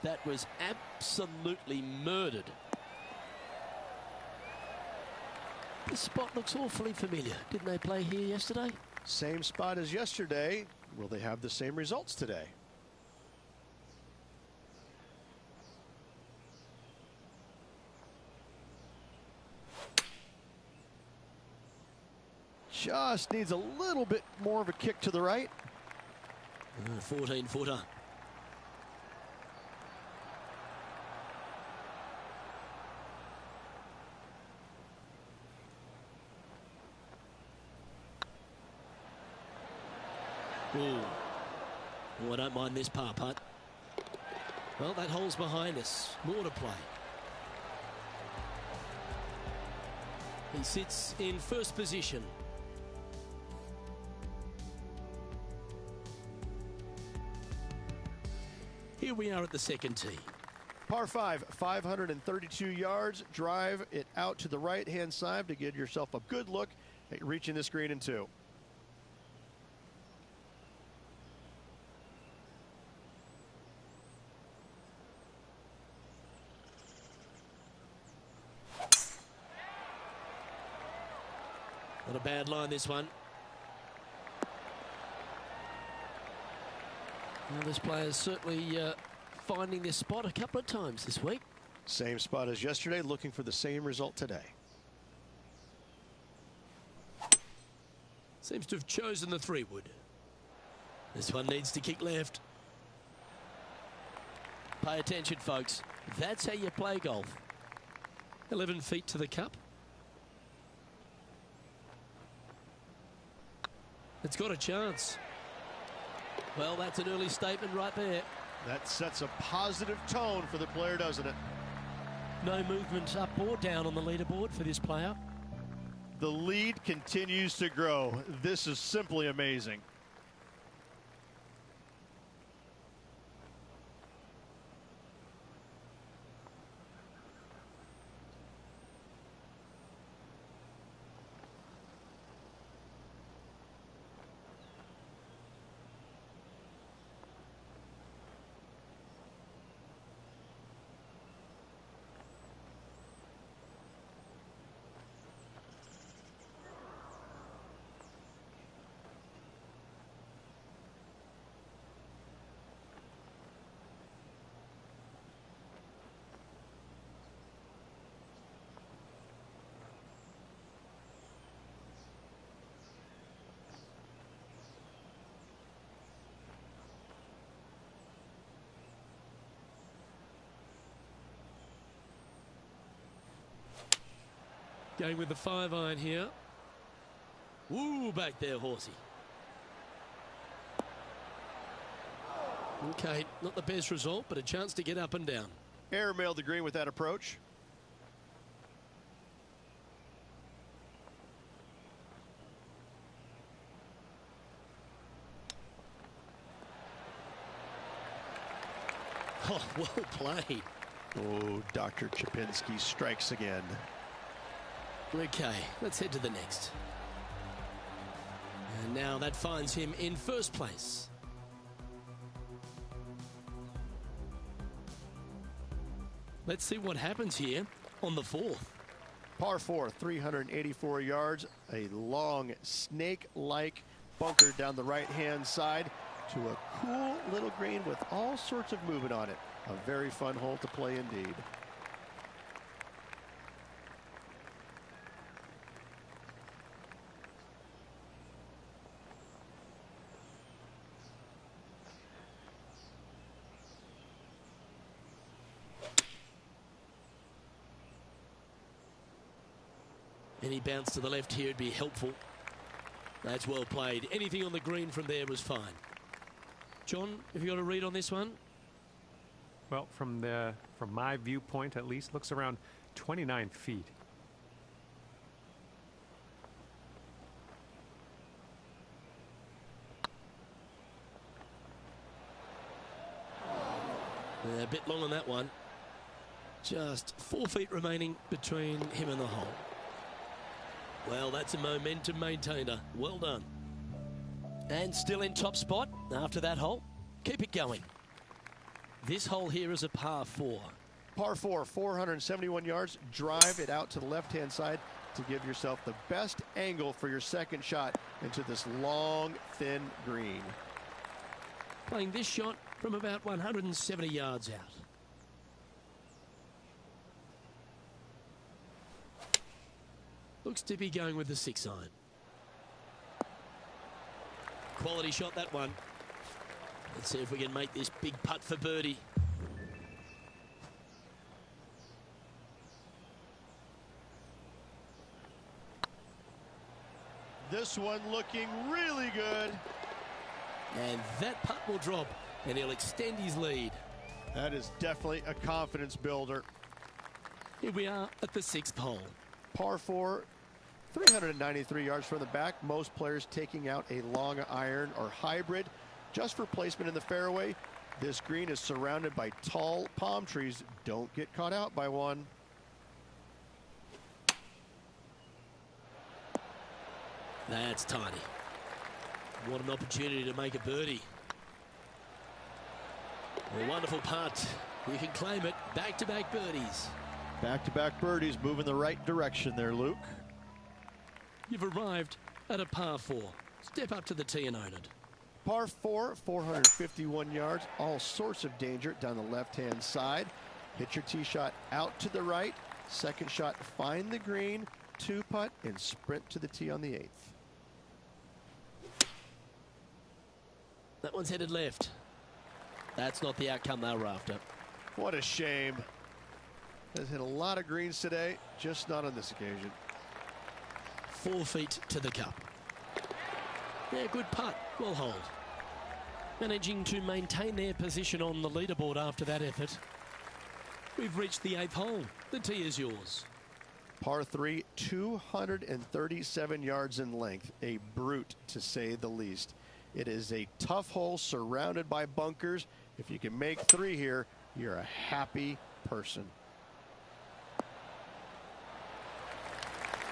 That was absolutely murdered. This spot looks awfully familiar. Didn't they play here yesterday? Same spot as yesterday. Will they have the same results today? Just needs a little bit more of a kick to the right. 14-footer. Ooh. Oh, I don't mind this par putt. Well, that hole's behind us. More to play. He sits in first position. Here we are at the second tee. Par 5, 532 yards. Drive it out to the right-hand side to give yourself a good look at reaching this green in 2. bad line, this one. Well, this player's certainly finding this spot a couple of times this week. Same spot as yesterday, looking for the same result today. Seems to have chosen the 3-wood. This one needs to kick left. Pay attention, folks. That's how you play golf. 11 feet to the cup. It's got a chance. Well, that's an early statement right there. That sets a positive tone for the player, doesn't it? No movement up or down on the leaderboard for this player. The lead continues to grow. This is simply amazing. Going with the 5-iron here. Ooh, back there, Horsey. Okay, not the best result, but a chance to get up and down. Airmailed the green with that approach. Oh, well played. Oh, Dr. Chapinski strikes again. Okay, let's head to the next. And now that finds him in first place. Let's see what happens here on the 4th. Par 4, 384 yards. A long snake-like bunker down the right-hand side to a cool little green with all sorts of movement on it. A very fun hole to play indeed. Any bounce to the left here would be helpful. That's well played. Anything on the green from there was fine. John, have you got a read on this one? Well, from my viewpoint at least, looks around 29 feet. A bit long on that one. Just 4 feet remaining between him and the hole. Well, that's a momentum maintainer. Well done. And still in top spot after that hole. Keep it going. This hole here is a par 4. Par 4, 471 yards. Drive it out to the left-hand side to give yourself the best angle for your second shot into this long, thin green. Playing this shot from about 170 yards out. Looks to be going with the 6-iron. Quality shot, that one. Let's see if we can make this big putt for birdie. This one looking really good. And that putt will drop, and he'll extend his lead. That is definitely a confidence builder. Here we are at the 6th hole. Par 4, 393 yards from the back. Most players taking out a long iron or hybrid just for placement in the fairway. This green is surrounded by tall palm trees. Don't get caught out by one. That's tiny. What an opportunity to make a birdie. A wonderful putt. You can claim it. Back-to-back birdies. Back-to-back birdies, moving the right direction there, Luke. You've arrived at a par 4. Step up to the tee and own it. Par 4, 451 yards, all sorts of danger down the left-hand side. Hit your tee shot out to the right. Second shot, find the green, 2-putt, and sprint to the tee on the 8th. That one's headed left. That's not the outcome they were after. What a shame. Has hit a lot of greens today, just not on this occasion. 4 feet to the cup. Yeah, good putt. Well hold. Managing to maintain their position on the leaderboard after that effort. We've reached the 8th hole. The tee is yours. Par 3, 237 yards in length. A brute, to say the least. It is a tough hole surrounded by bunkers. If you can make 3 here, you're a happy person.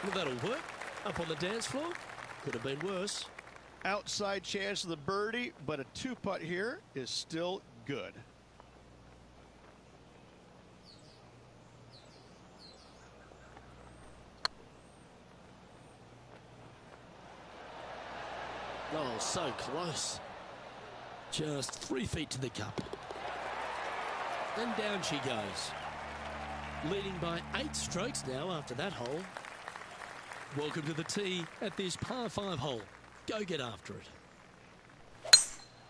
Well, that'll work. Up on the dance floor. Could have been worse. Outside chance of the birdie, but a 2-putt here is still good. Oh, so close. Just 3 feet to the cup. And down she goes. Leading by 8 strokes now after that hole. Welcome to the tee at this par 5 hole. Go get after it.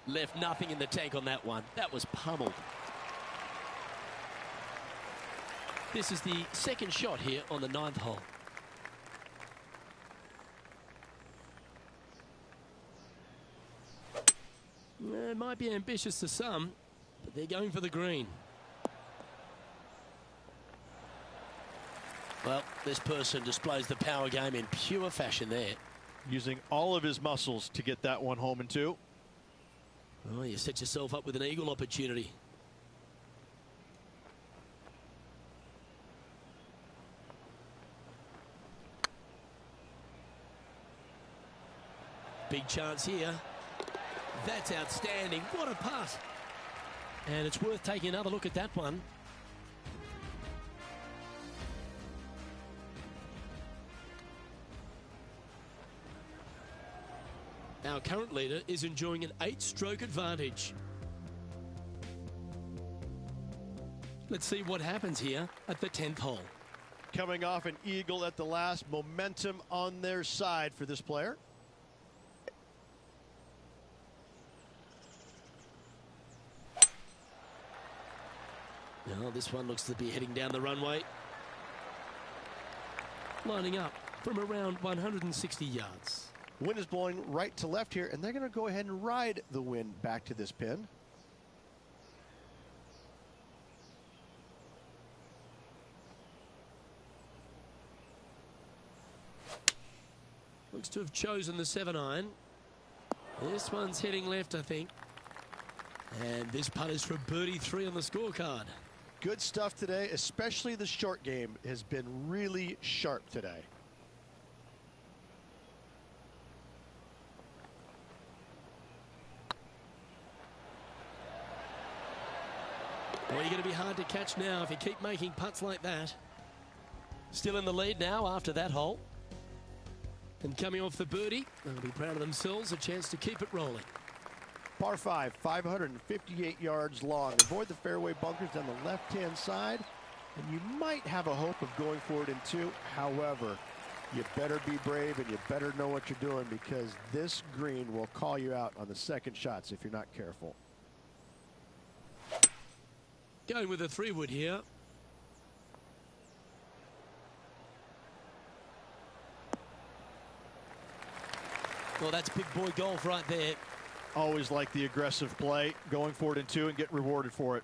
Left nothing in the tank on that one. That was pummeled. This is the second shot here on the 9th hole. It might be ambitious to some, but they're going for the green. Well, this person displays the power game in pure fashion there. Using all of his muscles to get that one home in 2. Oh, you set yourself up with an eagle opportunity. Big chance here. That's outstanding. What a putt. And it's worth taking another look at that one. Our current leader is enjoying an 8-stroke advantage. Let's see what happens here at the 10th hole. Coming off an eagle at the last, momentum on their side for this player. Now this one looks to be heading down the runway. Lining up from around 160 yards. Wind is blowing right to left here, and they're going to go ahead and ride the wind back to this pin. Looks to have chosen the 7-iron. This one's heading left, I think. And this putt is for birdie 3 on the scorecard. Good stuff today, especially the short game has been really sharp today. Well, you're going to be hard to catch now if you keep making putts like that. Still in the lead now after that hole. And coming off the birdie, they'll be proud of themselves, a chance to keep it rolling. Par 5, 558 yards long. Avoid the fairway bunkers down the left-hand side, and you might have a hope of going for it in 2. However, you better be brave and you better know what you're doing, because this green will call you out on the second shots if you're not careful. Going with a 3-wood here. Well, that's big boy golf right there. Always like the aggressive play, going for it in 2 and get rewarded for it.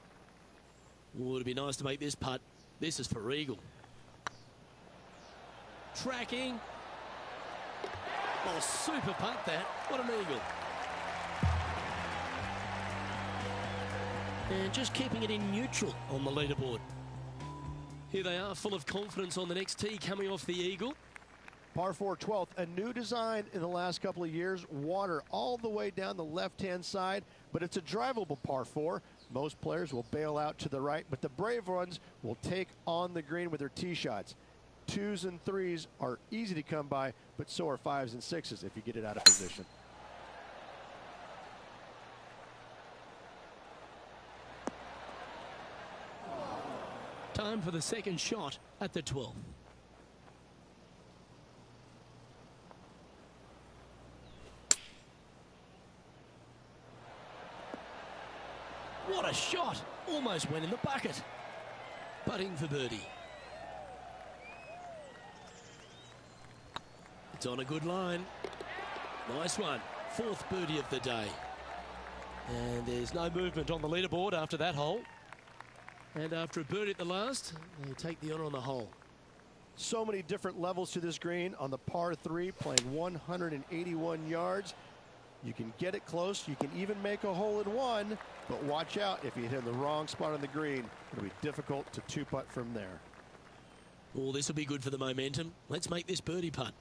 Oh, it'd be nice to make this putt. This is for eagle. Tracking. Oh, super putt that. What an eagle. And just keeping it in neutral on the leaderboard. Here they are, full of confidence on the next tee, coming off the eagle. Par 4, 12th, a new design in the last couple of years. Water all the way down the left-hand side, but it's a drivable par 4. Most players will bail out to the right, but the brave ones will take on the green with their tee shots. 2s and 3s are easy to come by, but so are 5s and 6s if you get it out of position. Time for the second shot at the 12th. What a shot! Almost went in the bucket. Putting for birdie. It's on a good line. Nice one. 4th birdie of the day. And there's no movement on the leaderboard after that hole. And after a birdie at the last, they take the honour on the hole. So many different levels to this green on the par 3, playing 181 yards. You can get it close. You can even make a hole in one, but watch out if you hit in the wrong spot on the green. It'll be difficult to two-putt from there. Oh, this will be good for the momentum. Let's make this birdie putt.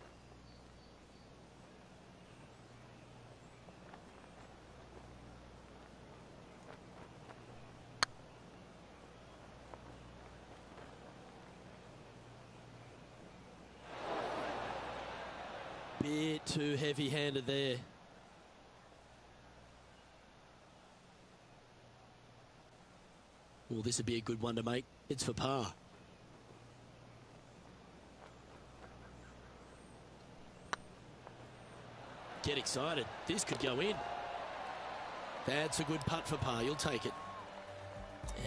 Bit too heavy-handed there. Well, this would be a good one to make. It's for par. Get excited. This could go in. That's a good putt for par. You'll take it.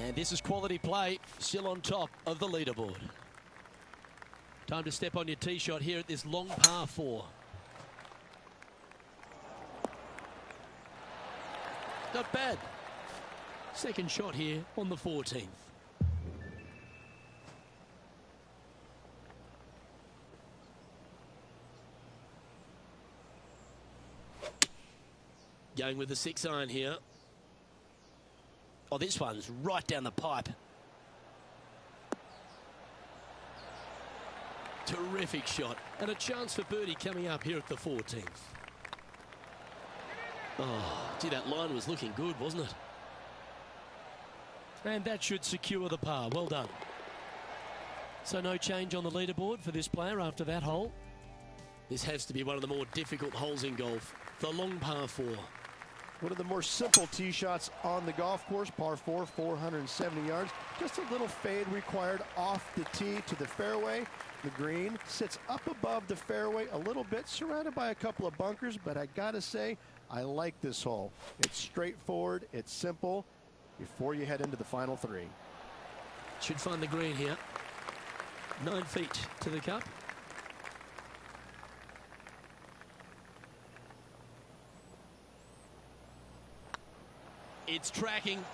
And this is quality play. Still on top of the leaderboard. Time to step on your tee shot here at this long par 4. Not bad. Second shot here on the 14th. Going with the 6-iron here. Oh, this one's right down the pipe. Terrific shot. And a chance for birdie coming up here at the 14th. Oh, gee, that line was looking good, wasn't it? And that should secure the par. Well done. So no change on the leaderboard for this player after that hole. This has to be one of the more difficult holes in golf. The long par 4. One of the more simple tee shots on the golf course. Par 4, 470 yards. Just a little fade required off the tee to the fairway. The green sits up above the fairway a little bit, surrounded by a couple of bunkers, but I gotta say, I like this hole. It's straightforward, it's simple, before you head into the final 3. Should find the green here. 9 feet to the cup. It's tracking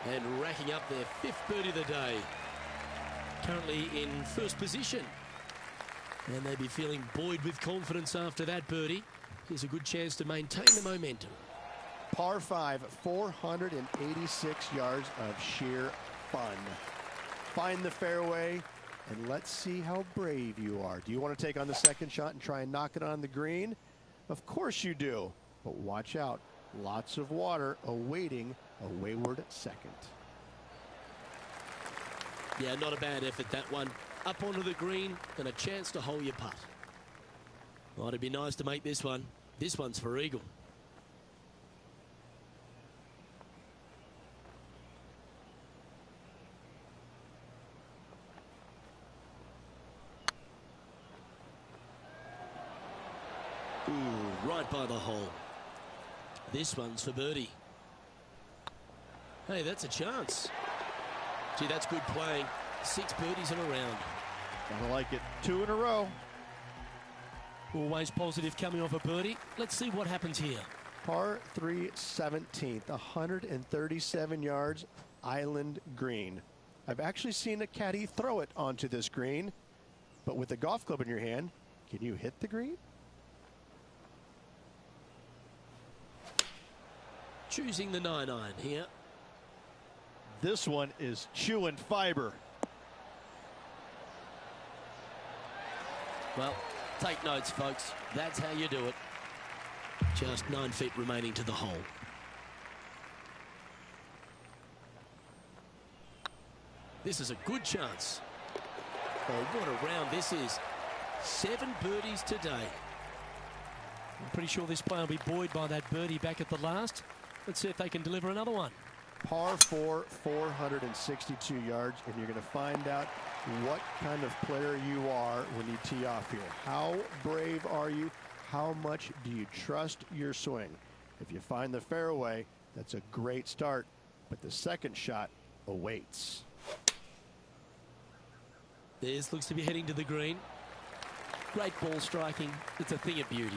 and racking up their 5th birdie of the day. Currently in first position. And they'll be feeling buoyed with confidence after that birdie. Here's a good chance to maintain the momentum. Par 5, 486 yards of sheer fun. Find the fairway, and let's see how brave you are. Do you want to take on the second shot and try and knock it on the green? Of course you do, but watch out. Lots of water awaiting a wayward second. Yeah, not a bad effort, that one. Up onto the green and a chance to hole your putt. Well, it'd be nice to make this one. This one's for eagle. Ooh, right by the hole. This one's for birdie. Hey, that's a chance. Gee, that's good playing. 6 birdies in a round. I like it. 2 in a row. Always positive coming off a birdie. Let's see what happens here. Par 3, 17th, 137 yards, island green. I've actually seen a caddy throw it onto this green, but with a golf club in your hand, can you hit the green? Choosing the 9-iron here. This one is chewing fiber. Well, take notes, folks. That's how you do it. Just 9 feet remaining to the hole. This is a good chance. Oh, what a round this is. 7 birdies today. I'm pretty sure this player will be buoyed by that birdie back at the last. Let's see if they can deliver another one. Par 4, 462 yards, and you're going to find out what kind of player you are when you tee off here. How brave are you? How much do you trust your swing? If you find the fairway, that's a great start, but the second shot awaits. This looks to be heading to the green. Great ball striking. It's a thing of beauty.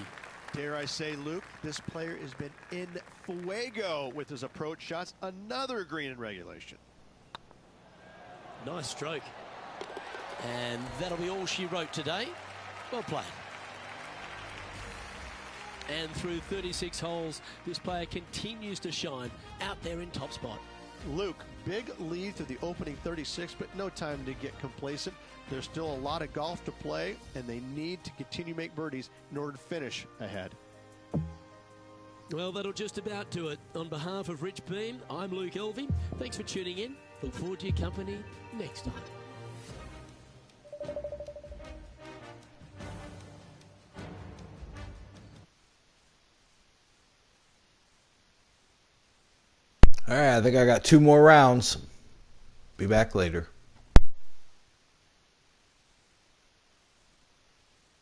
Dare I say, Luke, this player has been in fuego with his approach shots. Another green in regulation. Nice stroke. And that'll be all she wrote today. Well played. And through 36 holes, this player continues to shine out there in top spot. Luke, big lead through the opening 36, but no time to get complacent. There's still a lot of golf to play, and they need to continue to make birdies in order to finish ahead. Well, that'll just about do it. On behalf of Rich Beem, I'm Luke Elvey. Thanks for tuning in. Look forward to your company next time. All right, I think I got 2 more rounds. Be back later.